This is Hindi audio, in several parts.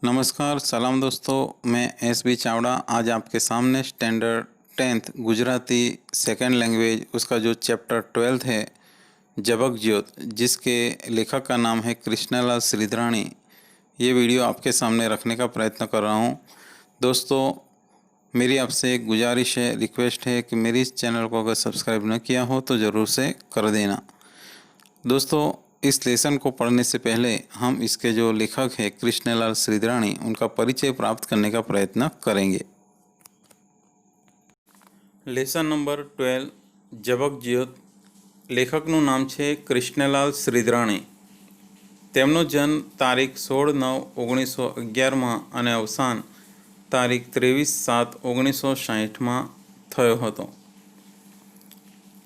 नमस्कार, सलाम दोस्तों। मैं एस.बी. चावड़ा आज आपके सामने standard 10th Gujarati second language उसका जो चैप्टर 12th है जबक ज्योत, जिसके लेखक का नाम है कृष्णलाल श्रीधराणी, ये वीडियो आपके सामने रखने का प्रयत्न कर रहा हूँ। दोस्तों, मेरी आपसे एक गुजारिश है, रिक्वेस्ट है कि मेरी इस चैनल को अगर सब्सक्राइब न किया हो तो ज़रूर से कर देना। दोस्तों, इस लेसन को पढ़ने से पहले हम इसके जो लेखक हैं कृष्णलाल श्रीधराणी, उनका परिचय प्राप्त करने का प्रयत्न करेंगे। लेसन नंबर 12 जबक ज्योत। लेखकનું નામ છે કૃષ્ણલાલ શ્રીધરાણી। તેમનો જન્મ તારીખ 16/9/1911 અને અવસાન તારીખ 23/7/1960 થયો હતો।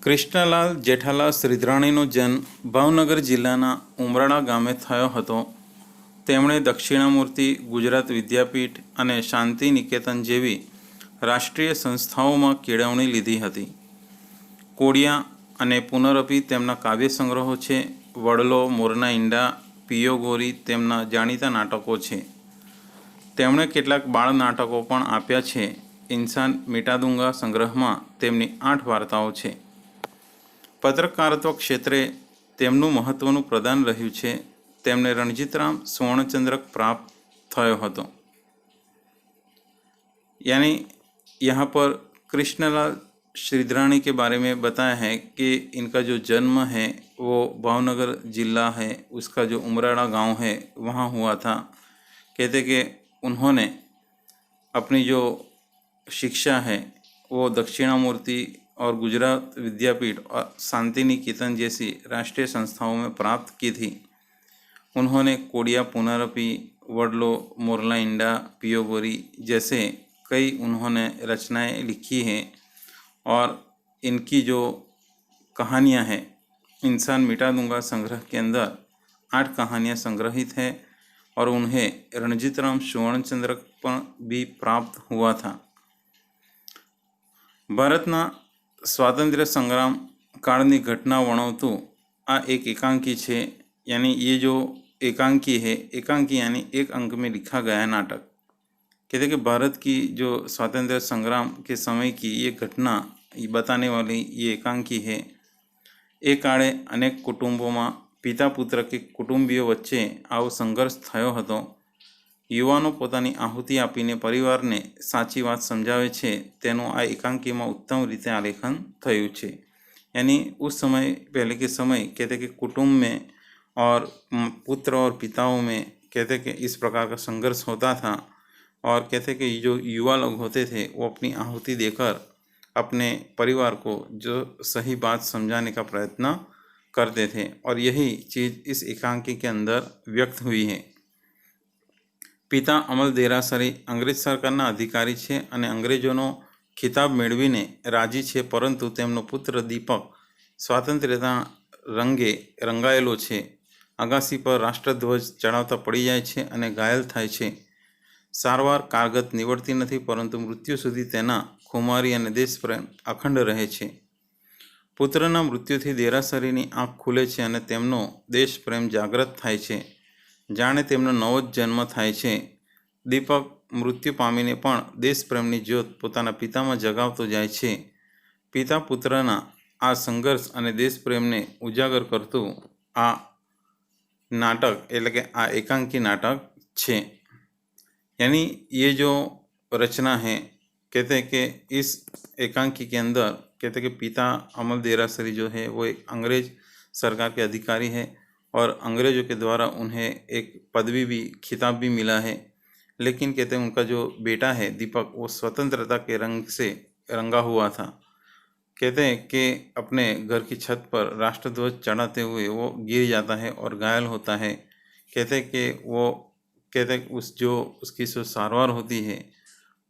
કૃષ્ણલાલ જેઠાલાલ શ્રીધરાણીનો જન્મ ભાવનગર જિલ્લાના ઉમરાળા ગામે થયો હતો। તેમણે દક્ષિણામૂર્તિ, ગુજરાત વિદ્યાપીઠ અને શાંતિ નિકેતન જેવી રાષ્ટ્રીય સંસ્થાઓમાં કેળવણી લીધી હતી। કોડિયા અને પુનરપી તેમના કાવ્ય સંગ્રહો છે। વડલો, મોરના ઈંડા, પિયો ગોરી તેમના જાણીતા નાટકો છે। તેમણે કેટલાક બાળ નાટકો પણ આપ્યા છે। ઇન્સાન મિટા દૂંગા સંગ્રહમાં તેમની 8 વાર્તાઓ છે। પત્રકારત્વ ક્ષેત્રે તેમનું મહત્ત્વનું પ્રદાન રહ્યું છે। તેમને रणजीतराम स्वर्णचंद्रक प्राप्त थयो हतो। यानी यहाँ पर कृष्णलाल श्रीधराणी के बारे में बताया है कि इनका जो जन्म है वो भावनगर जिला है, उसका जो उमराड़ा गांव है वहाँ हुआ था। कहते कि उन्होंने अपनी जो शिक्षा है वो दक्षिणामूर्ति और गुजरात विद्यापीठ और शांति निकेतन जैसी राष्ट्रीय संस्थाओं में प्राप्त की थी। उन्होंने कोडिया, पुनरपी, वडलो, मोरला इंडा, पियो गोरी जैसे कई उन्होंने रचनाएं लिखी हैं और इनकी जो कहानियां हैं, इंसान मिटा दूंगा संग्रह के अंदर 8 कहानियां संग्रहित हैं और उन्हें रणजीतराम स्वर्णचंद्रक पर भी प्राप्त हुआ था। भारतना स्वातंत्र्य संग्राम काळनी घटना वर्णवतु आ एक एकांकी है। यानी ये जो एकांकी है, एकांकी यानी एक अंक में लिखा गया नाटक। कहते कि भारत की जो स्वातंत्र्य संग्राम के समय की ये घटना बताने वाली ये एकांकी है। एक काळे अनेक कुटुंबों में पिता पुत्र के कुटुंबीओ वच्चे आवो संघर्ष थयो हतो। युवानो पोतानी आहुति आपीने परिवार ने साची बात समझावे छे। तेनो आ एकांकी में उत्तम रीते आलेखन थयुं छे। यानी उस समय, पहले के समय कहते कि कुटुंब में और पुत्र और पिताओं में कहते कि इस प्रकार का संघर्ष होता था और कहते कि जो युवा लोग होते थे वो अपनी आहुति देकर अपने परिवार को जो सही बात समझाने का प्रयत्न करते थे और यही चीज़ इस एकांकी के अंदर व्यक्त हुई है। पिता अमल देरासरी अंग्रेज सरकारना अधिकारी छे अने अंग्रेजोनो खिताब मेळवीने राजी छे, परंतु तेमनो पुत्र दीपक स्वातंत्र्यता रंगे रंगायेलो छे। आगासी पर राष्ट्रध्वज चढ़ावता पड़ी जाए छे अने घायल थाय छे। सारवार कारगत निवड़ती नथी, परंतु मृत्यु सुधी तेना खुमारी अने देशप्रेम अखंड रहे छे। पुत्रना मृत्युथी देरासरीनी आँख खुले छे अने तेमनो देशप्रेम जागृत थाय छे। जाणे तेमनो नवो ज जन्म थाय छे। दीपक मृत्यु पामीने पण देशप्रेमनी ज्योत पोताना पितामां जगावतो जाय छे। पिता पुत्रना आ संघर्ष अने देशप्रेमने उजागर करतुं आ नाटक एटले के आ एकांकी नाटक छे। यानी ये जो रचना है, कहते हैं कि इस एकांकी के अंदर कहते हैं कि पिता अमल देरासरी जो है वो एक अंग्रेज सरकार के अधिकारी है और अंग्रेज़ों के द्वारा उन्हें एक पदवी भी, खिताब भी मिला है। लेकिन कहते हैं उनका जो बेटा है दीपक, वो स्वतंत्रता के रंग से रंगा हुआ था। कहते हैं कि अपने घर की छत पर राष्ट्रध्वज चढ़ाते हुए वो गिर जाता है और घायल होता है। कहते हैं कि वो कहते हैं उसकी जो सारवार होती है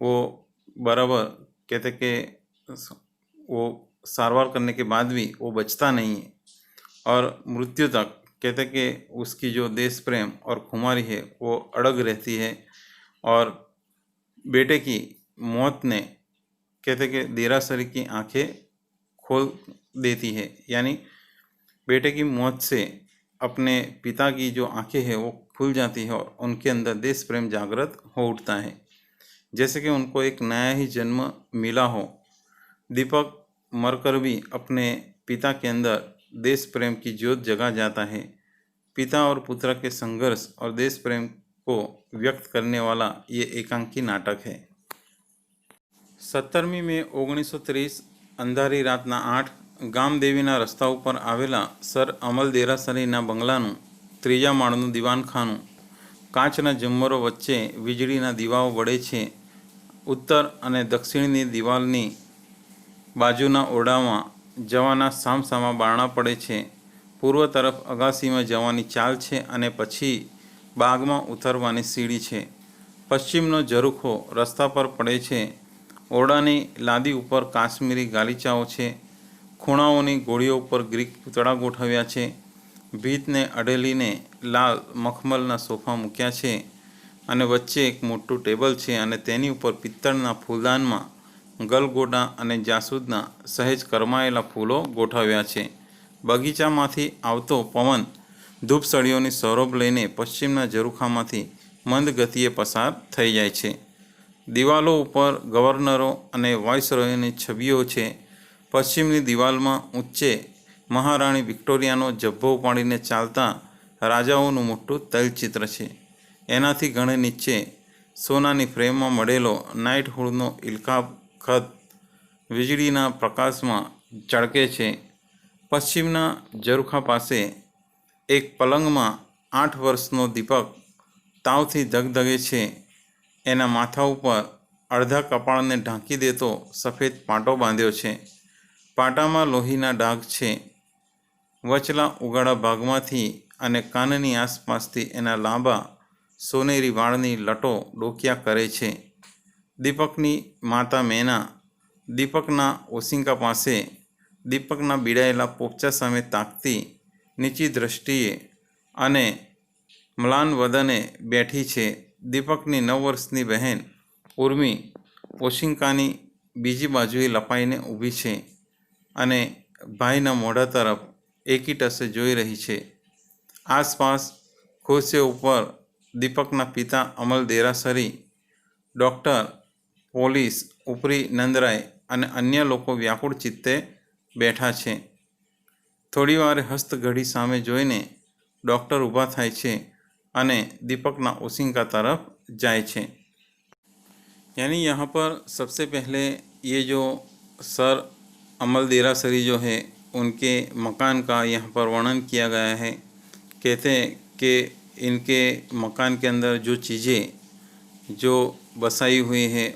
वो बराबर, कहते कि वो सारवार करने के बाद भी वो बचता नहीं है और मृत्यु तक कहते कि उसकी जो देश प्रेम और खुमारी है वो अड़ग रहती है। और बेटे की मौत ने कहते कि देरासरी की आंखें खोल देती है। यानी बेटे की मौत से अपने पिता की जो आंखें हैं वो खुल जाती है और उनके अंदर देश प्रेम जागृत हो उठता है, जैसे कि उनको एक नया ही जन्म मिला हो। दीपक मरकर भी अपने पिता के अंदर देश प्रेम की ज्योत जगा जाता है। पिता और पुत्र के संघर्ष और देश प्रेम को व्यक्त करने वाला ये एकांकी नाटक है। 17મી મે 1930 અંધારી રાતના 8 ગામદેવીના રસ્તા ઉપર આવેલા સર અમલ દેરાસરીના બંગલાનું 3જા માળનું દીવાનખાનું કાચના ઝુમ્મરો વચ્ચે વીજળીના દીવાઓ વળે છે। ઉત્તર અને દક્ષિણની દિવાલની બાજુના ઓરડામાં જવાના સામસામા બારણા પડે છે। પૂર્વ તરફ અગાસીમાં જવાની ચાલ છે અને પછી બાગમાં ઉતરવાની સીડી છે। પશ્ચિમનો ઝરૂખો રસ્તા પર પડે છે। ઓરડાની લાદી ઉપર કાશ્મીરી ગાલીચાઓ છે। ખૂણાઓની ગોળીઓ ઉપર ગ્રીક પૂતળા ગોઠવ્યા છે। ભીતને અડેલીને લાલ મખમલના સોફા મૂક્યા છે અને વચ્ચે એક મોટું ટેબલ છે અને તેની ઉપર પિત્તળના ફૂલદાનમાં ગલગોટા અને જાસૂદના સહેજ કરમાયેલા ફૂલો ગોઠવ્યા છે। બગીચામાંથી આવતો પવન ધૂપસળીઓની સૌરભ લઈને પશ્ચિમના ઝરૂખામાંથી મંદ ગતિએ પસાર થઈ જાય છે। દિવાલો ઉપર ગવર્નરો અને વાઇસરોયની છબીઓ છે। પશ્ચિમની દિવાલમાં ઊંચે મહારાણી વિક્ટોરિયાનો જબ્બો ઉપાડીને ચાલતા રાજાઓનું મોટું તૈલચિત્ર છે। એનાથી ઘણે નીચે સોનાની ફ્રેમમાં મળેલો નાઇટહુડનો ઇલકાબ ખત વીજળીના પ્રકાશમાં ચળકે છે। પશ્ચિમના ઝરૂખા પાસે એક પલંગમાં 8 વર્ષનો દીપક તાવથી ધગધગે છે। એના માથા ઉપર અડધા કપાળને ઢાંકી દેતો સફેદ પાટો બાંધ્યો છે। પાટામાં લોહીના ડાઘ છે। વચલા ઉગાડા ભાગમાંથી અને કાનની આસપાસથી એના લાંબા સોનેરી વાળની લટો ડોકિયા કરે છે। દીપકની માતા મેના દીપકના ઓશિંકા પાસે દીપકના બીડાયેલા પોપચા સામે તાકતી નીચી દ્રષ્ટિએ અને મ્લાન વદને બેઠી છે। દીપકની 9 વર્ષની બહેન ઉર્મી ઓશિંકાની બીજી બાજુએ લપાઈને ઊભી છે અને ભાઈના મોઢા તરફ એકીટસે જોઈ રહી છે। આસપાસ ખુરશીઓ ઉપર દીપકના પિતા અમલ દેરાસરી, ડૉક્ટર, પોલીસ, ઉપરી નંદરાય અને અન્ય લોકો વ્યાકુળ ચિત્તે બેઠા છે। થોડીવાર હસ્તઘડી સામે જોઈને ડૉક્ટર ઊભા થાય છે અને दीपक ओशिंका तरफ जाए छे। यानी यहाँ पर सबसे पहले ये जो सर अमल देरासरी जो है उनके मकान का यहाँ पर वर्णन किया गया है। कहते हैं कि इनके मकान के अंदर जो चीज़ें जो बसाई हुई है,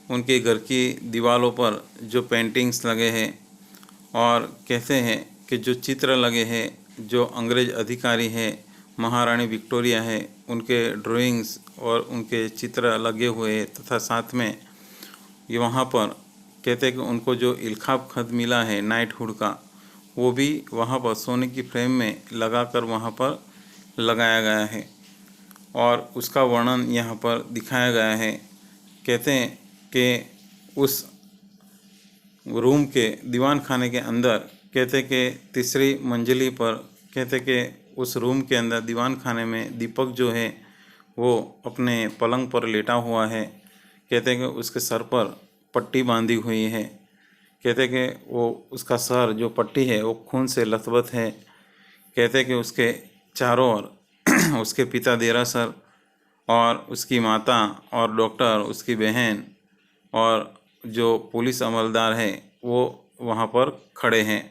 उनके घर की दीवारों पर जो पेंटिंग्स लगे हैं और कहते हैं कि जो चित्र लगे हैं, जो अंग्रेज़ अधिकारी है, महारानी विक्टोरिया है, उनके ड्राइंग्स और उनके चित्र लगे हुए तथा साथ में ये वहाँ पर कहते हैं कि उनको जो इल्खाब खत मिला है नाइटहुड का, वो भी वहाँ पर सोने की फ्रेम में लगाकर वहाँ पर लगाया गया है और उसका वर्णन यहाँ पर दिखाया गया है। कहते हैं कि उस रूम के दीवान खाने के अंदर कहते कि तीसरी मंजिली पर कहते कि उस रूम के अंदर दीवान खाने में दीपक जो है वो अपने पलंग पर लेटा हुआ है। कहते हैं कि उसके सर पर पट्टी बांधी हुई है। कहते कि वो उसका सर जो पट्टी है वो खून से लथबथ है। कहते कि उसके चारों ओर उसके पिता देरासर और उसकी माता और डॉक्टर, उसकी बहन और जो पुलिस अमलदार है वो वहाँ पर खड़े हैं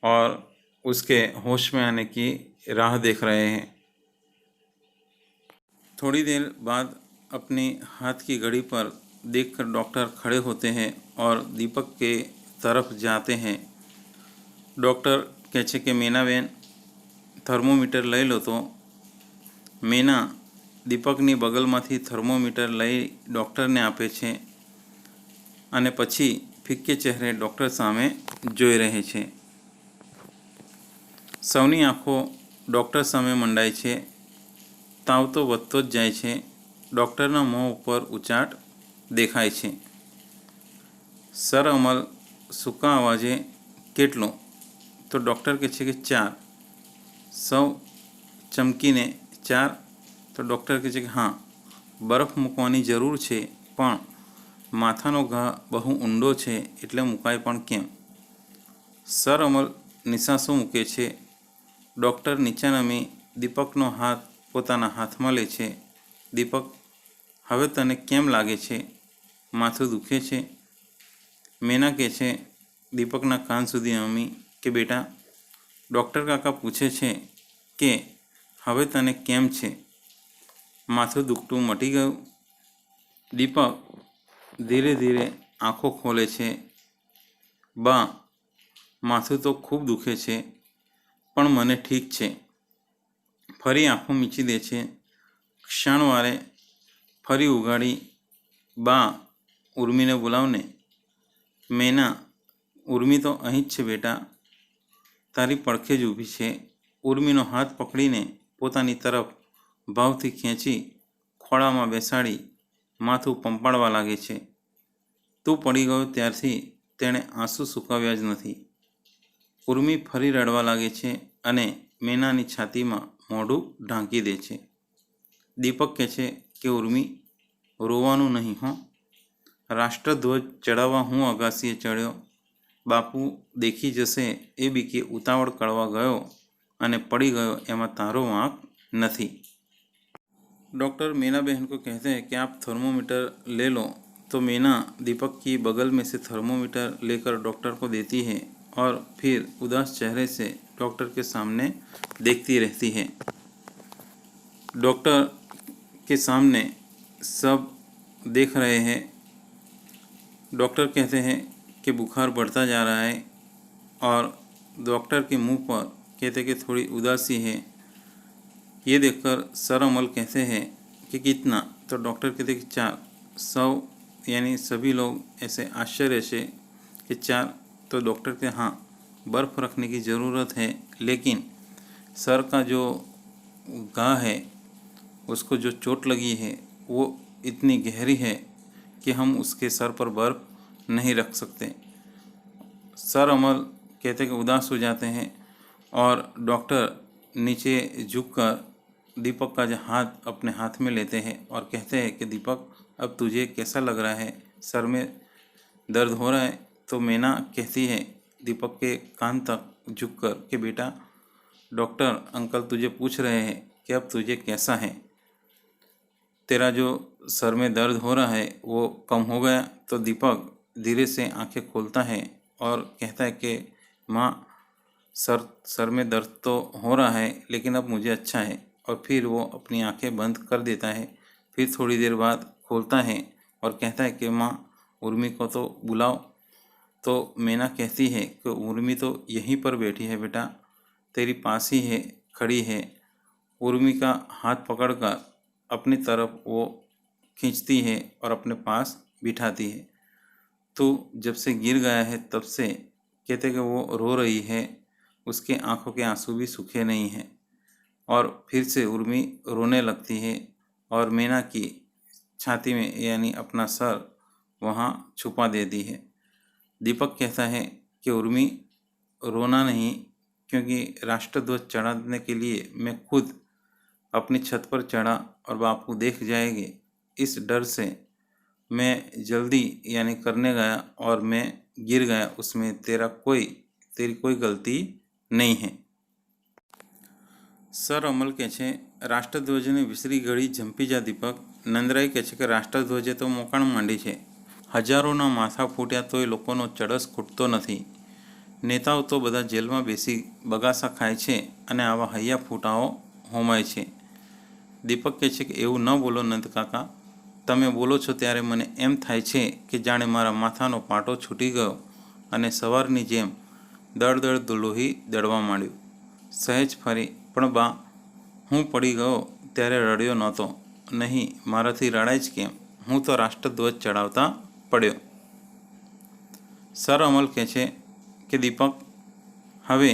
और उसके होश में आने की राह देख रहे हैं। थोड़ी देर बाद अपनी हाथ की घड़ी पर देखकर डॉक्टर खड़े होते हैं और दीपक के तरफ जाते हैं। डॉक्टर कहते कि मीनाबेन थर्मोमीटर लई लो। तो मीना दीपकनी बगलमांथी थर्मोमीटर लई डॉक्टरने आपे छे અને પછી ફિક્કે ચહેરે ડૉક્ટર સામે જોઈ રહે છે। સૌની આંખો ડૉક્ટર સામે મંડાય છે। તાવ તો વધતો જ જાય છે। ડૉક્ટરના મોં ઉપર ઉચાટ દેખાય છે। સર અમલ સૂકા અવાજે કેટલો? તો ડૉક્ટર કહે છે કે 4। સૌ ચમકીને 4 તો ડૉક્ટર કહે છે કે હા, બરફ મૂકવાની જરૂર છે, પણ માથાનો ઘા બહુ ઊંડો છે એટલે મુકાય પણ કેમ? સર અમલ નિશાસો મૂકે છે. ડૉક્ટર નીચે નમી દીપકનો હાથ પોતાના હાથમાં લે છે. દીપક, હવે તને કેમ લાગે છે? માથું દુખે છે? મેના કહે છે દીપકના કાન સુધી નમી કે બેટા, ડૉક્ટર કાકા પૂછે છે કે હવે તને કેમ છે? માથું દુખતું મટી ગયું? દીપક ધીરે ધીરે આંખો ખોલે છે. બા, માથું તો ખૂબ દુખે છે, પણ મને ઠીક છે. ફરી આંખો મીચી દે છે. ક્ષણવારે ફરી ઉઘાડી, બા, ઉર્મીને બોલાવને. મેના, ઉર્મી તો અહીં જ છે બેટા, તારી પડખે જ ઊભી છે. ઉર્મીનો હાથ પકડીને પોતાની તરફ ભાવથી ખેંચી ખોળામાં બેસાડી માથું પંપાળવા લાગે છે. તું પડી ગયો ત્યારથી તેણે આંસુ સુકાવ્યા જ નથી. ઉર્મી ફરી રડવા લાગે છે અને મેનાની છાતીમાં મોઢું ઢાંકી દે છે. દીપક કહે છે કે ઉર્મી, રોવાનું નહીં હો. રાષ્ટ્રધ્વજ ચડાવવા હું અગાસીએ ચડ્યો. બાપુ દેખી જશે એ બીકે ઉતાવળ કરવા ગયો અને પડી ગયો, એમાં તારો વાંક નથી. डॉक्टर मीना बहन को कहते हैं कि आप थर्मोमीटर ले लो। तो मीना दीपक की बगल में से थर्मोमीटर लेकर डॉक्टर को देती है और फिर उदास चेहरे से डॉक्टर के सामने देखती रहती है। डॉक्टर के सामने सब देख रहे हैं। डॉक्टर कहते हैं कि बुखार बढ़ता जा रहा है और डॉक्टर के मुंह पर कहते कि थोड़ी उदासी है। ये देखकर सर अमल कहते हैं कि कितना? तो डॉक्टर कहते कि 4। सब यानी सभी लोग ऐसे आश्चर्य से कि 4। तो डॉक्टर के हाँ, बर्फ़ रखने की ज़रूरत है, लेकिन सर का जो घाव है, उसको जो चोट लगी है वो इतनी गहरी है कि हम उसके सर पर बर्फ़ नहीं रख सकते। सर अमल कहते कि उदास हो जाते हैं और डॉक्टर नीचे झुककर दीपक का जो हाथ अपने हाथ में लेते हैं और कहते हैं कि दीपक, अब तुझे कैसा लग रहा है? सर में दर्द हो रहा है? तो मैना कहती है दीपक के कान तक झुककर कि बेटा, डॉक्टर अंकल तुझे पूछ रहे हैं कि अब तुझे कैसा है? तेरा जो सर में दर्द हो रहा है वो कम हो गया? तो दीपक धीरे से आंखें खोलता है और कहता है कि माँ, सर में दर्द तो हो रहा है, लेकिन अब मुझे अच्छा है। और फिर वो अपनी आंखें बंद कर देता है। फिर थोड़ी देर बाद खोलता है और कहता है कि माँ, उर्मी को तो बुलाओ। तो मैना कहती है कि उर्मी तो यहीं पर बैठी है बेटा, तेरी पास ही है, खड़ी है। उर्मी का हाथ पकड़कर अपनी तरफ वो खींचती है और अपने पास बिठाती है। तो जब से गिर गया है तब से कहते कि वो रो रही है, उसके आंखों के आंसू भी सूखे नहीं हैं। और फिर से उर्मी रोने लगती है और मैना की छाती में यानी अपना सर वहाँ छुपा देती है। दीपक कहता है कि उर्मी, रोना नहीं, क्योंकि राष्ट्रध्वज चढ़ाने के लिए मैं खुद अपनी छत पर चढ़ा और बापू देख जाएंगे, इस डर से मैं जल्दी यानी करने गया और मैं गिर गया। उसमें तेरी कोई गलती नहीं है। સર અમલ કહે છે રાષ્ટ્રધ્વજને વિસરી ઘડી ઝંપી જા દીપક. નંદરાય કહે છે કે રાષ્ટ્રધ્વજે તો મોકાણ માંડી છે. હજારોના માથા ફૂટ્યા તોય લોકોનો ચડસ ખૂટતો નથી. નેતાઓ તો બધા જેલમાં બેસી બગાસા ખાય છે અને આવા હૈયા ફૂટાઓ હોમાય છે. દીપક કહે છે કે એવું ન બોલો નંદ કાકા, તમે બોલો છો ત્યારે મને એમ થાય છે કે જાણે મારા માથાનો પાટો છૂટી ગયો અને સવારની જેમ દળદળ લોહી દળવા માંડ્યું. સહેજ ફરી, પણ બા, હું પડી ગયો ત્યારે રડ્યો નહોતો. નહીં, મારાથી રડાય જ કેમ, હું તો રાષ્ટ્રધ્વજ ચડાવતા પડ્યો. સર અમલ કહે છે કે દીપક, હવે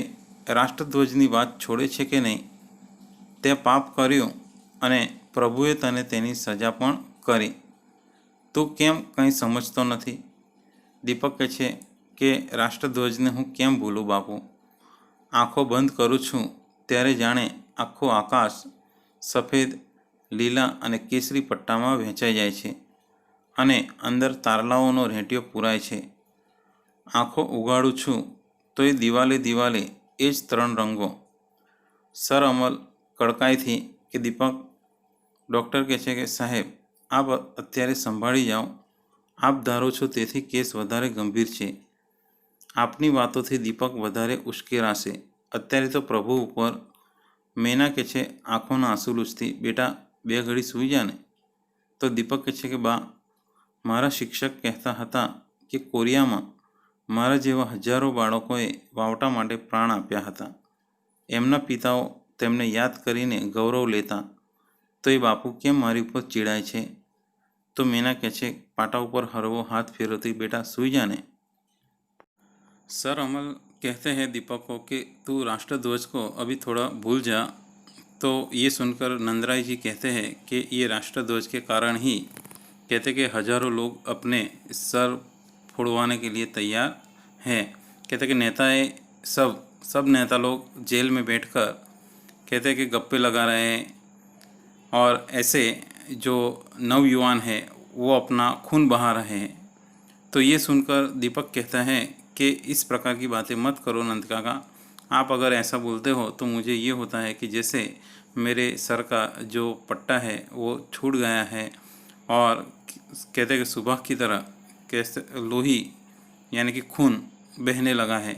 રાષ્ટ્રધ્વજની વાત છોડે છે કે નહીં? તે પાપ કર્યું અને પ્રભુએ તને તેની સજા પણ કરી. તું કેમ કંઈ સમજતો નથી? દીપક કહે છે કે રાષ્ટ્રધ્વજને હું કેમ ભૂલું બાપુ? આંખો બંધ કરું છું ત્યારે જાણે આખું આકાશ સફેદ, લીલા અને કેસરી પટ્ટામાં વહેંચાઈ જાય છે અને અંદર તારલાઓનો રેંટિયો પૂરાય છે. આંખો ઉગાડું છું તો એ દિવાલે દિવાલે એ જ 3 રંગો. સર અમલ કડકાઈથી કે દીપક. ડૉક્ટર કહે છે કે સાહેબ, આપ અત્યારે સંભાળી જાઓ. આપ ધારો છો તેથી કેસ વધારે ગંભીર છે. આપની વાતોથી દીપક વધારે ઉશ્કેરાશે. અત્યારે તો પ્રભુ ઉપર. મેના કહે છે આંખોના આંસુ લૂછતી, બેટા 2 ઘડી સૂઈ જા ને. તો દીપક કહે છે કે બા, મારા શિક્ષક કહેતા હતા કે કોરિયામાં મારા જેવા હજારો બાળકોએ વાવટા માટે પ્રાણ આપ્યા હતા. એમના પિતાઓ તેમને યાદ કરીને ગૌરવ લેતા. તો એ બાપુ કેમ મારી ઉપર ચીડાય છે? તો મેના કહે છે પાટા ઉપર હળવો હાથ ફેરવતી, બેટા સૂઈ जा ने. सर अमल कहते हैं दीपक को कि तू राष्ट्रध्वज को अभी थोड़ा भूल जा. तो ये सुनकर नंदराय जी कहते हैं कि ये राष्ट्रध्वज के कारण ही कहते कि हजारों लोग अपने सर फुड़वाने के लिए तैयार हैं. कहते कि नेताएं सब नेता लोग जेल में बैठकर कहते कि गप्पे लगा रहे हैं और ऐसे जो नवयुवान हैं वो अपना खून बहा रहे हैं. तो ये सुनकर दीपक कहता है कि इस प्रकार की बातें मत करो नंद काका. आप अगर ऐसा बोलते हो तो मुझे ये होता है कि जैसे मेरे सर का जो पट्टा है वो छूट गया है और कहते कि सुबह की तरह कैसे लोही यानी कि खून बहने लगा है.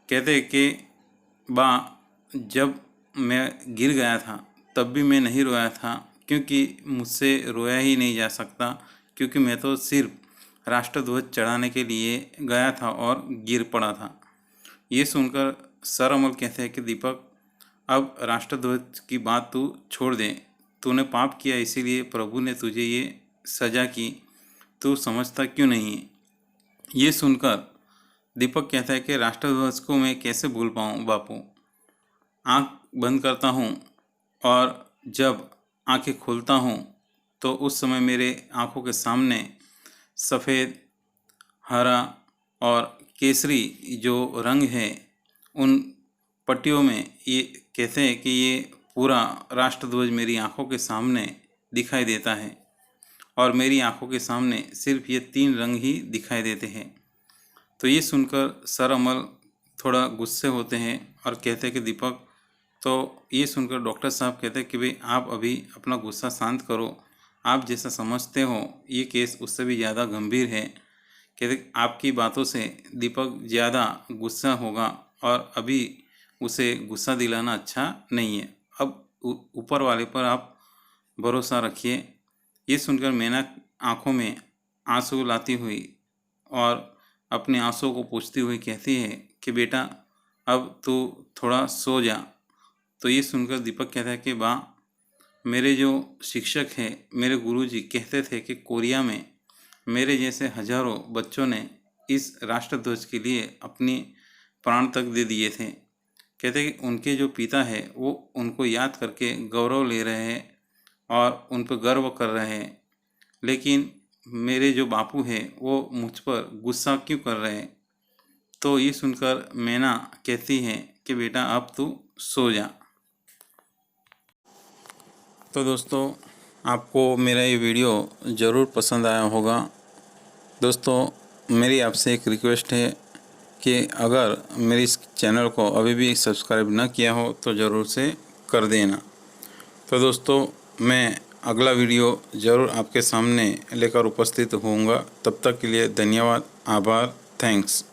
कहते कि बा, जब मैं गिर गया था तब भी मैं नहीं रोया था, क्योंकि मुझसे रोया ही नहीं जा सकता, क्योंकि मैं तो सिर्फ राष्ट्रध्वज चढ़ाने के लिए गया था और गिर पड़ा था. ये सुनकर सर अमल कहते हैं कि दीपक, अब राष्ट्रध्वज की बात तू छोड़ दे. तूने पाप किया, इसीलिए प्रभु ने तुझे ये सज़ा की. तू समझता क्यों नहीं है? ये सुनकर दीपक कहता है कि राष्ट्रध्वज को मैं कैसे भूल पाऊँ बापू. आँख बंद करता हूँ और जब आँखें खोलता हूँ तो उस समय मेरे आँखों के सामने सफ़ेद, हरा और केसरी जो रंग है उन पट्टियों में ये कहते हैं कि ये पूरा राष्ट्रध्वज मेरी आँखों के सामने दिखाई देता है और मेरी आँखों के सामने सिर्फ ये 3 रंग ही दिखाई देते हैं. तो ये सुनकर सर अमल थोड़ा गुस्से होते हैं और कहते हैं कि दीपक. तो ये सुनकर डॉक्टर साहब कहते हैं कि भाई आप अभी अपना गुस्सा शांत करो. आप जैसा समझते हो ये केस उससे भी ज़्यादा गंभीर है. कहते आपकी बातों से दीपक ज़्यादा गुस्सा होगा और अभी उसे गुस्सा दिलाना अच्छा नहीं है. अब ऊपर वाले पर आप भरोसा रखिए. ये सुनकर मैना आँखों में आंसू लाती हुई और अपने आंसुओं को पोंछती हुई कहती है कि बेटा अब तू थोड़ा सो जा. तो ये सुनकर दीपक कहता है कि बा, मेरे जो शिक्षक हैं, मेरे गुरुजी कहते थे कि कोरिया में मेरे जैसे हजारों बच्चों ने इस राष्ट्रध्वज के लिए अपने प्राण तक दे दिए थे. कहते कि उनके जो पिता है वो उनको याद करके गौरव ले रहे हैं और उन पर गर्व कर रहे हैं, लेकिन मेरे जो बापू हैं वो मुझ पर गुस्सा क्यों कर रहे हैं. तो ये सुनकर मैना कहती है कि बेटा अब तू सो जा. तो दोस्तों, आपको मेरा ये वीडियो ज़रूर पसंद आया होगा. दोस्तों, मेरी आपसे एक रिक्वेस्ट है कि अगर मेरे इस चैनल को अभी भी सब्सक्राइब न किया हो तो ज़रूर से कर देना. तो दोस्तों, मैं अगला वीडियो ज़रूर आपके सामने लेकर उपस्थित होऊंगा. तब तक के लिए धन्यवाद, आभार, थैंक्स.